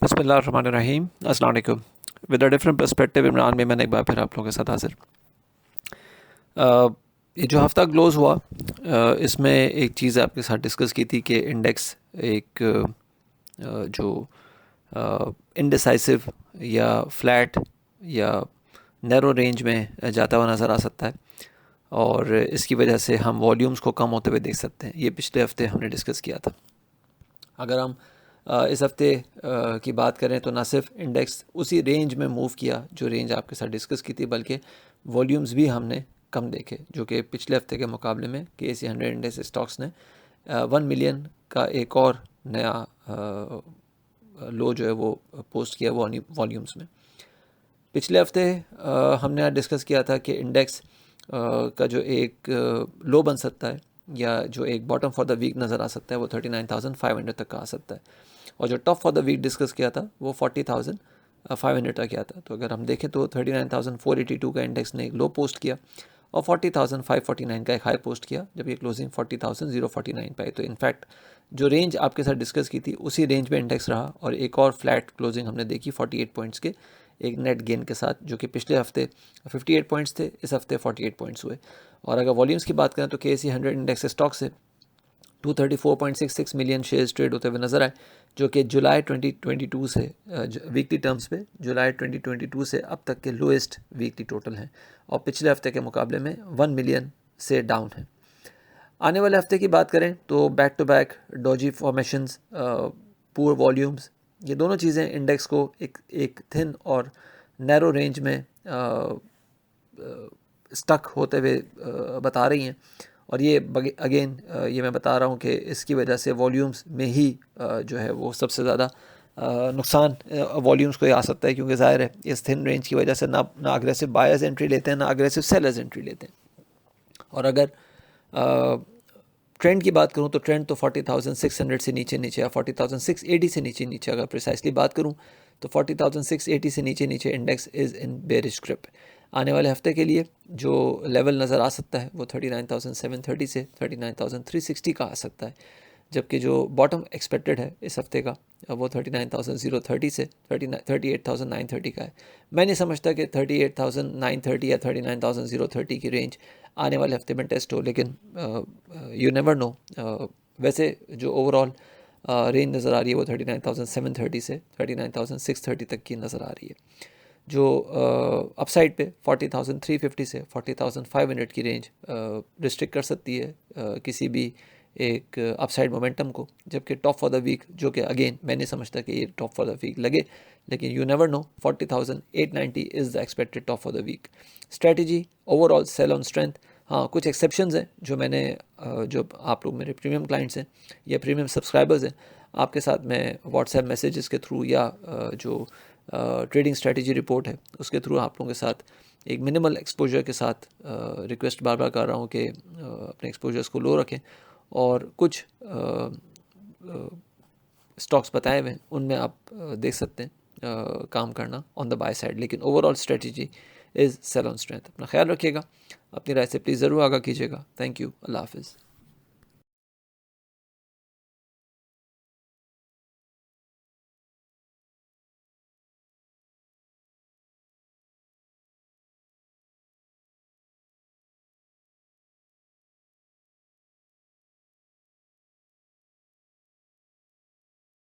बिस्मिल्लाहिर्रहमानिर्रहीम। अस्सलाम वालेकुम। With a different perspective Imran में मैंने एक बार फिर आप लोगों के साथ हाजिर। ये जो हफ़्ता क्लोज़ हुआ, इसमें एक चीज़ आपके साथ डिस्कस की थी कि इंडेक्स एक जो इनडिसाइसिव या फ्लैट या नैरो रेंज में जाता हुआ नज़र आ सकता है और इसकी वजह से हम वॉल्यूम्स को कम होते हुए देख सकते हैं। ये पिछले हफ्ते हमने डिस्कस किया था। अगर हम इस हफ्ते की बात करें तो ना सिर्फ इंडेक्स उसी रेंज में मूव किया जो रेंज आपके साथ डिस्कस की थी, बल्कि वॉल्यूम्स भी हमने कम देखे, जो कि पिछले हफ्ते के मुकाबले में KSE 100 इंडेक्स स्टॉक्स ने 1 मिलियन का एक और नया लो जो है वो पोस्ट किया वॉल्यूम्स में। पिछले हफ्ते हमने डिस्कस किया था कि इंडेक्स का जो एक लो बन सकता है या जो एक बॉटम फॉर द वीक नज़र आ सकता है वो 39,500 तक का आ सकता है, और जो top for the week discuss किया था वो 40,500 तक किया था। तो अगर हम देखें तो 39,482 का इंडेक्स ने एक लो पोस्ट किया और 40,549 का एक हाई पोस्ट किया, जब ये क्लोजिंग 40,049 पे आई। तो इनफैक्ट जो रेंज आपके साथ डिस्कस की थी उसी रेंज में इंडेक्स रहा और एक और फ्लैट क्लोजिंग हमने देखी 48 पॉइंट्स के एक नेट गेन के साथ, जो कि पिछले हफ्ते 58 पॉइंट्स थे, इस हफ्ते 48 पॉइंट्स हुए। और अगर वॉल्यूम्स की बात करें तो KSE 100 इंडेक्स स्टॉक से 234.66 मिलियन शेयर्स ट्रेड होते हुए नजर आए, जो कि जुलाई 2022 से वीकली टर्म्स पे जुलाई 2022 से अब तक के लोएस्ट वीकली टोटल हैं और पिछले हफ्ते के मुकाबले में 1 मिलियन से डाउन है। आने वाले हफ्ते की बात करें तो back to back doji formations, poor volumes, ये दोनों चीज़ें इंडेक्स को एक थिन और नैरो रेंज में स्टक होते हुए बता रही हैं। और ये अगेन ये मैं बता रहा हूँ कि इसकी वजह से वॉल्यूम्स में ही जो है वो सबसे ज़्यादा नुकसान वॉल्यूम्स को ही आ सकता है, क्योंकि ज़ाहिर है इस थिन रेंज की वजह से ना अग्रेसिव बायर्स एंट्री लेते हैं, ना अग्रेसिव सेलर्स एंट्री लेते हैं। और अगर ट्रेंड की बात करूं तो ट्रेंड तो 40,600 से नीचे नीचे या 40,680 से नीचे नीचे, अगर प्रिसाइसली बात करूं तो 40,680 से नीचे नीचे index is in bearish grip. आने वाले हफ्ते के लिए जो लेवल नज़र आ सकता है वो 39,730 से 39,360 का आ सकता है, जबकि जो बॉटम एक्सपेक्टेड है इस हफ्ते का वो 39,030 से 38,930 का है। मैं नहीं समझता कि 38,930 या 39,030 की रेंज आने वाले हफ्ते में टेस्ट हो, लेकिन यू नेवर नो। वैसे जो ओवरऑल रेंज नज़र आ रही है वो 39,730 से 39,630 तक की नज़र आ रही है। जो अपसाइड पे 40,350 से 40,500 की रेंज रिस्ट्रिक्ट कर सकती है किसी भी एक अपसाइड मोमेंटम को, जबकि टॉप फॉर द वीक, जो कि अगेन मैं नहीं समझता कि ये टॉप फॉर द वीक लगे, लेकिन you never know, 40,890 is the expected top for the week. Strategy overall sell on strength. हाँ, कुछ एक्सेप्शंस हैं जो मैंने जो आप लोग मेरे प्रीमियम क्लाइंट्स हैं या प्रीमियम सब्सक्राइबर्स हैं, आपके साथ मैं व्हाट्सएप मैसेजेस के थ्रू या जो ट्रेडिंग स्ट्रेटजी रिपोर्ट है उसके थ्रू आप लोगों के साथ एक मिनिमल एक्सपोजर के साथ रिक्वेस्ट बार बार कर रहा हूँ कि अपने एक्सपोजर्स को लो रखें, और कुछ स्टॉक्स बताए हुए हैं उनमें आप देख सकते हैं काम करना ऑन द बाय साइड, लेकिन overall strategy is sell on strength. अपना ख्याल रखिएगा, अपनी राय से प्लीज़ ज़रूर आगाह कीजिएगा। थैंक यू, अल्लाह हाफिज़।